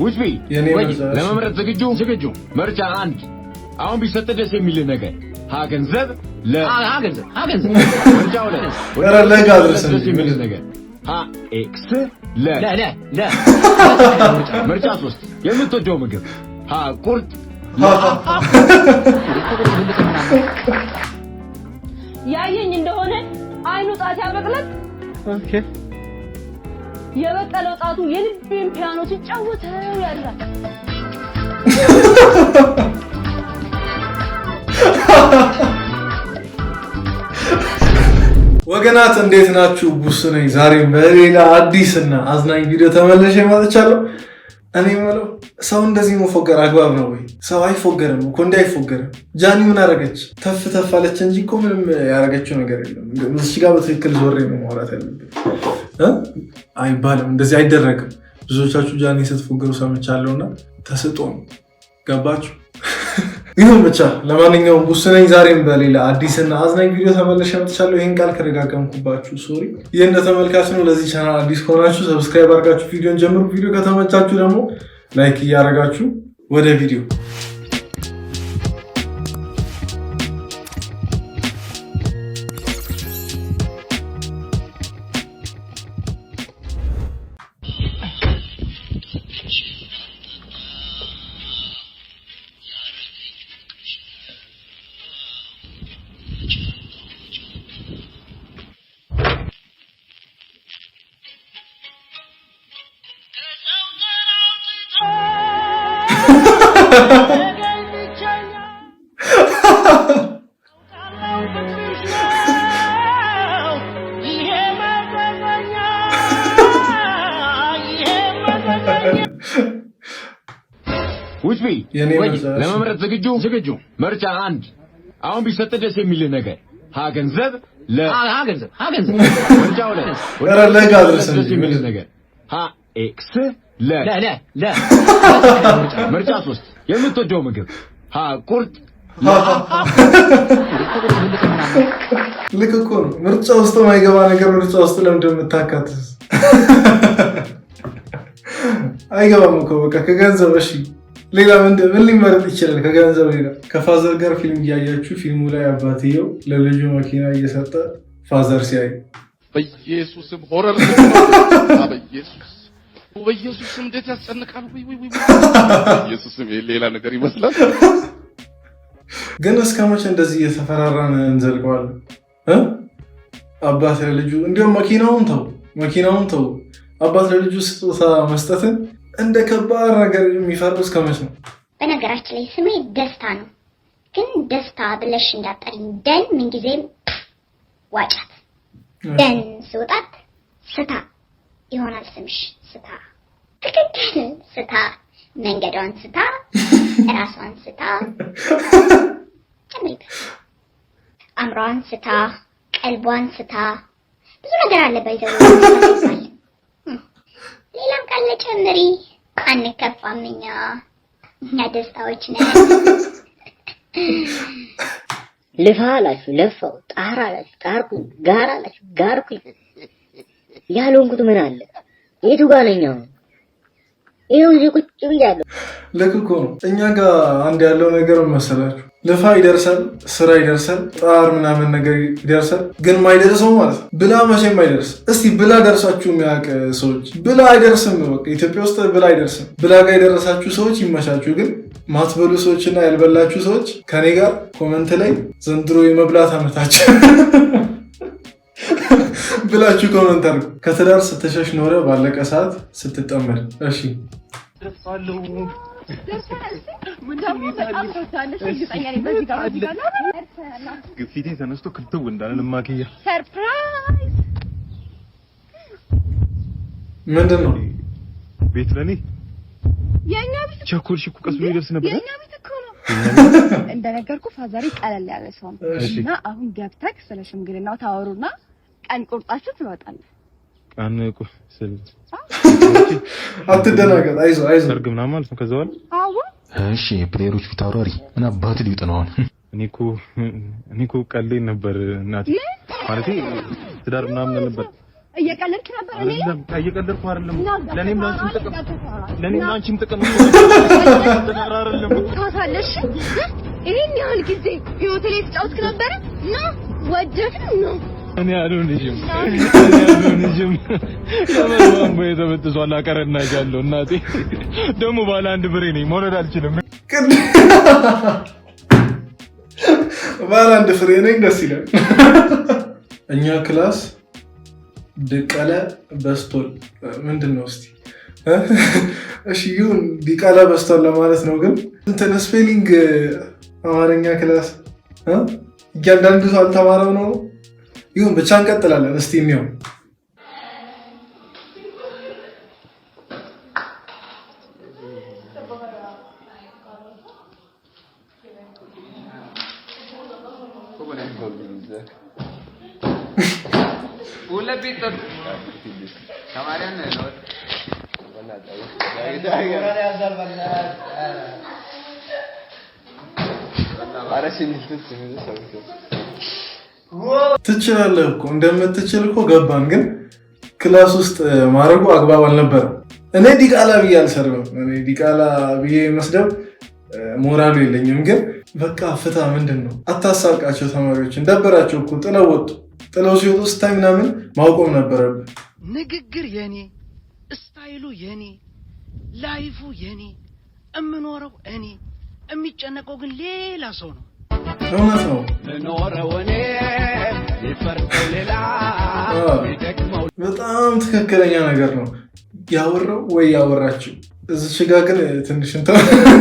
ውጭ ቢ ለመምረጥ ዝግጁ ምርጫ 1 አሁን ቢሰጥ ደስ የሚል ነገር ገንዘብ ገንዘብ ምርጫ 2 ደስ የሚል ነገር ኤክስ ምርጫ 3 የምትወደው ምግብ ቁርጥ ያየኝ እንደሆነ አይኑ ጣት ያበቅለት ኦኬ የበቀለው ጣቱ የልቤን ፒያኖ ሲጫወተው ያድራል። ወገናት እንዴት ናችሁ? ቡስ ነኝ። ዛሬም በሌላ አዲስና አዝናኝ ቪዲዮ ተመልሼ መጥቻለሁ። እኔ የምለው ሰው እንደዚህ መፎገር አግባብ ነው ወይ? ሰው አይፎገርም እኮ እንዲህ አይፎገርም። ጃኒ ምን አደረገች? ተፍ አለች እንጂ እኮ ምንም ያደረገችው ነገር የለም። እዚህ ጋር በትክክል ዞሬ ነው ማውራት ያለብኝ አይባልም። እንደዚህ አይደረግም። ብዙዎቻችሁ ጃኒ ስትፎገሩ ሰምቻለሁና ተስጦ ነው። ገባችሁ? ይሁን ብቻ ለማንኛውም ቡስ ነኝ። ዛሬም በሌላ አዲስና አዝናኝ ቪዲዮ ተመልሼ መጥቻለሁ። ይሄን ቃል ከደጋገምኩባችሁ ሶሪ። ይሄን ተመልካች ነው። ለዚህ ቻናል አዲስ ከሆናችሁ ሰብስክራይብ አድርጋችሁ ቪዲዮን ጀምሩ። ቪዲዮ ከተመቻችሁ ደግሞ ላይክ እያደረጋችሁ ወደ ቪዲዮ ውጭ ቢ ለመምረጥ ዝግጁ ምርጫ 1 አሁን ቢሰጥ ደስ የሚል ነገር ገንዘብ ገንዘብ ምርጫ 2 ደስ የሚል ነገር ኤክስ ምርጫ 3 የምትወደው ምግብ ቁርጥ ልክ እኮ ነው። ምርጫ ውስጥ ማይገባ ነገር ምርጫ ውስጥ ለምን እንደምታካትስ አይገባም እኮ በቃ ከገንዘብ እሺ ሌላ ምን ሊመረጥ ይችላል? ከገንዘብ ሌላ ከፋዘር ጋር ፊልም እያያችሁ ፊልሙ ላይ አባትየው ለልጁ መኪና እየሰጠ ፋዘር ሲያይ በኢየሱስም ሆረር በኢየሱስም እንዴት ያስጨንቃል! በኢየሱስም ሌላ ነገር ይመስላል። ግን እስከ መቼ እንደዚህ እየተፈራራን እንዘልቀዋለን? አባት ለልጁ እንዲያውም መኪናውን ተው አባት ለልጁ ስጦታ መስጠትን እንደ ከባድ ነገር የሚፈርዱ እስከ መቼ ነው? በነገራችን ላይ ስሜ ደስታ ነው። ግን ደስታ ብለሽ እንዳጠሪኝ ደን ምንጊዜም ዋጫት ደን ስውጣት ስታ ይሆናል ስምሽ ስታ ትክክል ስታ መንገዷን ስታ ራሷን ስታ ጨምሪበት አምሯን ስታ ቀልቧን ስታ ብዙ ነገር አለ ባይዘው ሌላም ካለ ጨምሪ አንከፋም እኛ ደስታዎች ነን። ልፋ አላችሁ ለፋው ጣራ አላችሁ ጣርኩ ጋራ አላችሁ ጋርኩ ያልሆንኩት ምን አለ የቱ ጋር ነኝ አሁን? ይኸው እዚህ ቁጭ ብያለሁ። ልክ እኮ ነው። እኛ ጋር አንድ ያለው ነገር መሰላችሁ ልፋ ይደርሳል፣ ስራ ይደርሳል፣ ጣር ምናምን ነገር ይደርሳል። ግን ማይደርሰው ማለት ነው ብላ መቼም አይደርስም። እስቲ ብላ ደርሳችሁ የሚያውቅ ሰዎች ብላ አይደርስም። በቃ ኢትዮጵያ ውስጥ ብላ አይደርስም። ብላ ጋር የደረሳችሁ ሰዎች ይመቻችሁ። ግን ማትበሉ ሰዎችና ያልበላችሁ ሰዎች ከኔ ጋር ኮመንት ላይ ዘንድሮ የመብላት አመታችሁ ብላችሁ ኮመንት አድርጉ። ከትዳር ስትሸሽ ኖረ ባለቀ ሰዓት ስትጠመድ እሺ ግፊቴ ተነስቶ ክትው እንዳለ ለማከያ ሰርፕራይዝ ምንድን ነው? ቤት ለኔ የኛ ቤት ቸኮልሽ እኮ ቀስ ብሎ ይደርስ ነበር። የኛ ቤት እኮ ነው እንደነገርኩ ፋዛሪ ቀለል ያለ ሰው እና አሁን ገብተክ ስለ ሽምግልናው ታወሩና ቀን ቁርጣችሁ ትወጣለህ። ቀን ስል አትደናገጥ፣ አይዞህ ሰርግ ምናምን ማለት ነው። ከዛ በኋላ አዎ እሺ ፕሌየሮች ፊት አውራሪ ምን አባት ሊውጥ ነው አሁን? እኔ እኮ ቀልዴን ነበር እናቴ ማለቴ ትዳር ምናምን ነበር እየቀለድክ ነበር እኔ እየቀለድኩ አይደለም ለኔም ላንቺም ጥቅም ተቀራረለም ታሳለሽ ይሄን ያህል ጊዜ ህይወት ላይ ተጫውትክ ነበር እና ወደድክ ነው እኔ አልሆንሽም ለማን በየተበጥሷል አቀረናጃለሁ እናቴ ደሞ ባለ አንድ ብሬ ነኝ መውለድ አልችልም ባለ አንድ ፍሬ ነኝ ደስ ይላል እኛ ክላስ ድቀለ በስቶል ምንድነው እስቲ እሺ ይሁን ዲቃላ በስቶል ለማለት ነው ግን እንትን ስፔሊንግ አማርኛ ክላስ እያንዳንዱ ሰው አልተማረው ነው ይሁን ብቻ እንቀጥላለን እስቲ ነው ولا بيتر كمان ነው ትችላለህ እኮ እንደምትችል እኮ ገባን ግን ክላስ ውስጥ ማረጉ አግባብ አልነበረም እኔ ዲቃላ ብዬ አልሰራም እኔ ዲቃላ ብዬ መስደብ ሞራሉ የለኝም ግን በቃ ፍታ ምንድነው አታሳቃቸው ተማሪዎች እንደበራቸው እኮ ጥለው ወጡ ጥለው ሲወጡ ስታይ ምናምን ማውቆም ነበረብህ ንግግር የኔ ስታይሉ የኔ ላይፉ የኔ እምኖረው እኔ የሚጨነቀው ግን ሌላ ሰው ነው እውነት ነው ኖረው እኔ ይፈርደው ሌላ ይደክመው በጣም ትክክለኛ ነገር ነው ያወራው ወይ ያወራችሁ እዚች ጋር ግን ትንሽ እንትን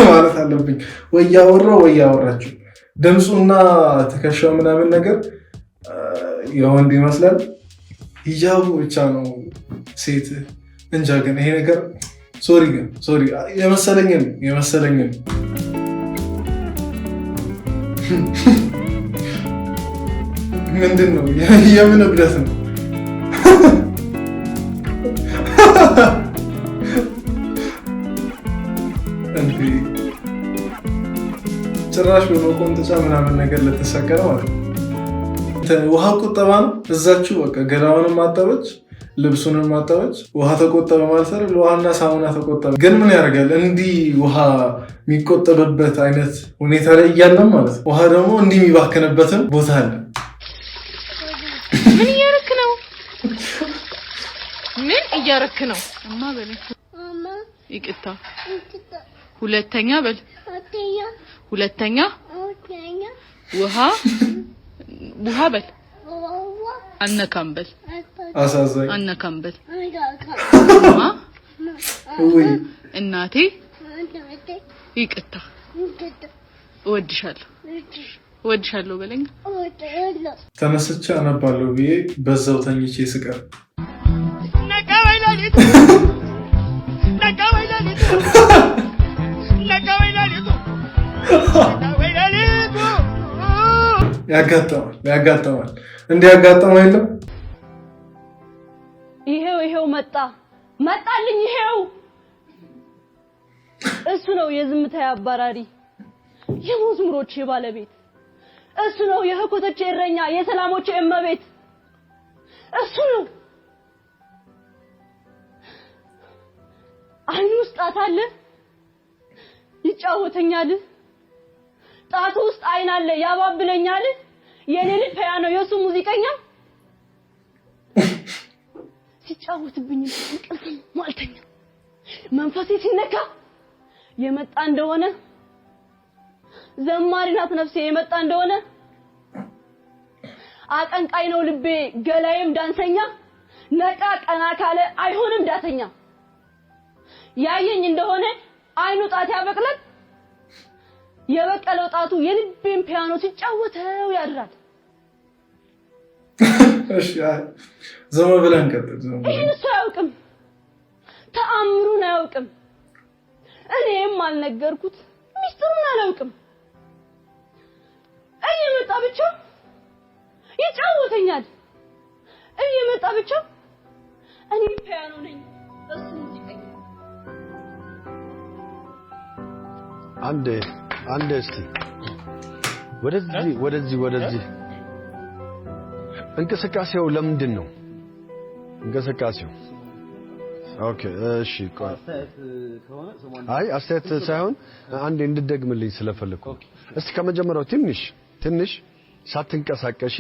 ማለት አለብኝ ወይ ያወራው ወይ ያወራችሁ ድምጹና ትከሻው ምናምን ነገር የወንድ ይመስላል ሂጃቡ ብቻ ነው ሴት እንጃ ግን ይሄ ነገር ሶሪ የመሰለኝን ምንድነው የምን እብደት ነው እንዴ ጭራሽ በመቆንጠጫ ምናምን ነገር ለተሰቀለ ማለት ነው ውሃ ቁጠባ ነው እዛችሁ በቃ ገላውንም ማጠበች ልብሱንም ማጠበች ውሃ ተቆጠበ ማለት አይደል ውሃና ሳሙና ተቆጠበ ግን ምን ያደርጋል እንዲህ ውሃ የሚቆጠብበት አይነት ሁኔታ ላይ እያለም ማለት ውሃ ደግሞ እንዲህ የሚባከንበትን ቦታ አለ ምን እያረክ ነው እማ በል ይቅታ ሁለተኛ በል ውሃ በል አነካምበል አሳዛኝ አነካምበል እናቴ ይቅታ እወድሻለሁ በለኝ ተነስቼ አነባለሁ ብዬ በዛው ተኝቼ ስቀር ያጋጠማል እንዲያጋጠመው የለም ይሄው መጣልኝ ይሄው እሱ ነው የዝምታ አባራሪ የመዝሙሮቼ ባለቤት እሱ ነው የህቆቶቼ እረኛ የሰላሞቼ እመቤት እሱ ነው አይኑ ውስጥ ጣት አለ ይጫወተኛል ጣቱ ውስጥ አይን አለ ያባብለኛል የኔ ልጅ ፒያኖ የሱ ሙዚቀኛ ሲጫወትብኝ እንቅልፍ ማልተኛ መንፈሴ ሲነካ የመጣ እንደሆነ ዘማሪ ናት ነፍሴ የመጣ እንደሆነ አቀንቃይ ነው ልቤ ገላዬም ዳንሰኛ ነቃ ቀና ካለ አይሆንም ዳተኛ ያየኝ እንደሆነ አይኑ ጣት ያበቅላል የበቀለው ጣቱ የልቤን ፒያኖ ሲጫወተው ያድራል እሺ ዘመን ብለን ቀጥል ይሄን እሱ አያውቅም ተአምሩን አያውቅም እኔም አልነገርኩት ሚስጥሩን አላውቅም እየመጣ ብቻ ይጫወተኛል እየመጣ ብቻ እኔ ፒያኖ ነኝ እሱ ሙዚቀኛ አንድ እስቲ ወደዚህ እንቅስቃሴው ለምንድን ነው እንቅስቃሴው ኦኬ እሺ አይ አስተያየት ሳይሆን አንዴ እንድትደግምልኝ ስለፈለኩ እስቲ ከመጀመሪያው ትንሽ ሳትንቀሳቀሺ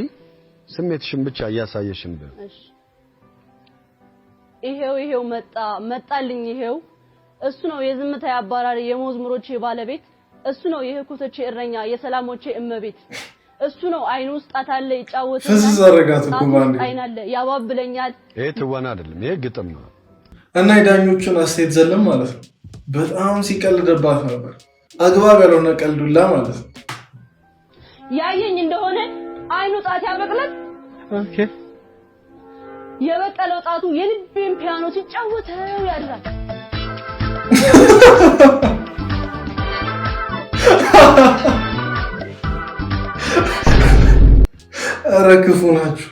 ስሜትሽን ብቻ እያሳየሽን በ እሺ ይሄው መጣልኝ ይሄው እሱ ነው የዝምታ አባራሪ የመዝሙሮቼ ባለቤት እሱ ነው የህኩቶቼ እረኛ የሰላሞቼ እመቤት እሱ ነው አይኑ ውስጥ አታለ ይጫወታል ፍዝዝ አረጋት እኮ ባንዴ አይናለ ያባብለኛል ይሄ ትወና አይደለም ይሄ ግጥም ነው እና የዳኞቹን አስተያየት ዘለም ማለት ነው በጣም ሲቀልድባት ነበር አግባብ ያልሆነ ቀልዱላ ማለት ነው ያየኝ እንደሆነ አይኑ ጣት ያበቅለት ኦኬ የበቀለው ጣቱ የልቤን ፒያኖ ሲጫወተው ያድራል አረክፉ ናችሁ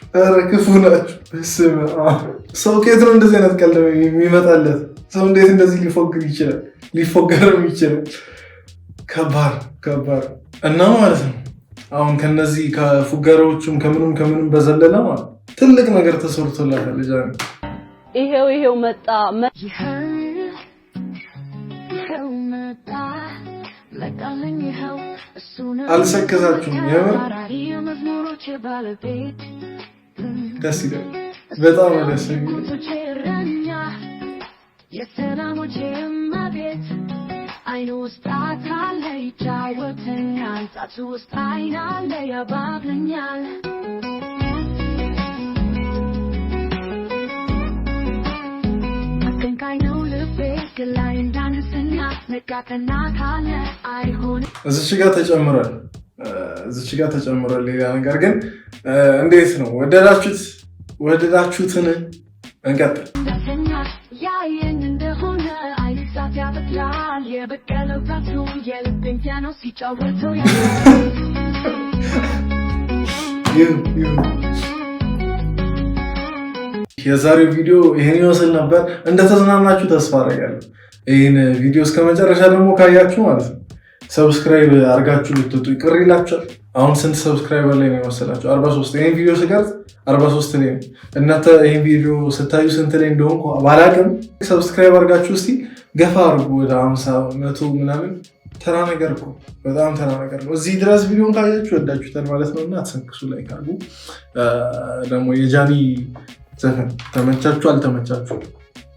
በስመ አብ ሰው ከየት ነው እንደዚህ አይነት ቀልድ የሚመጣለት ሰው እንዴት እንደዚህ ሊፎገርም ይችላል ከባድ እና ማለት ነው አሁን ከነዚህ ከፉገራዎቹም ከምንም በዘለለ ማለት ትልቅ ነገር ተሰርቶላታል ልጅ አለ ይሄው መጣ አልሰከሳችሁም የምር ደስ ይላል በጣም ደስ ይላል የሰላሞቼ እመቤት አይኑ ውስጥ አታለ ይጫወተኛል ጣቱ ውስጥ አይናለ ያባብለኛል አቀንቃኝ ነው ልቤ ግላይ እንዳነሰኛ ነቃቀና ካለ አይሆን እዚች ጋር ተጨምሯል ሌላ ነገር ግን እንዴት ነው ወደዳችሁትን እንቀጥል ያየን እንደሆነ አይሳት ያበቅላል የበቀለው ጣቱ የልቤን ፒያኖ ሲጫወተው የዛሬው ቪዲዮ ይሄን ይመስል ነበር እንደተዝናናችሁ ተስፋ አደርጋለሁ ይሄን ቪዲዮ እስከመጨረሻ ደግሞ ካያችሁ ማለት ነው ሰብስክራይብ አድርጋችሁ ልትወጡ ይቅር ይላችኋል አሁን ስንት ሰብስክራይበር ላይ ነው መሰላችሁ 43 ይሄን ቪዲዮ ስቀርጽ 43 ላይ ነው እናንተ ይሄን ቪዲዮ ስታዩ ስንት ላይ እንደሆንኩ ባላቅም ሰብስክራይብ አድርጋችሁ እስቲ ገፋ አድርጉ ወደ 50 100 ምናምን ተራ ነገር እኮ በጣም ተራ ነገር ነው እዚህ ድረስ ቪዲዮን ካያችሁ ወዳችሁታል ማለት ነውና አትሰንክሱ ላይ ካሉ ደግሞ የጃኒ ዘፈን ተመቻችሁ አልተመቻችሁ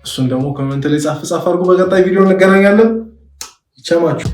እሱን ደግሞ ኮሜንት ላይ ጻፍ አድርጉ በቀጣይ ቪዲዮ እንገናኛለን ይቸማችሁ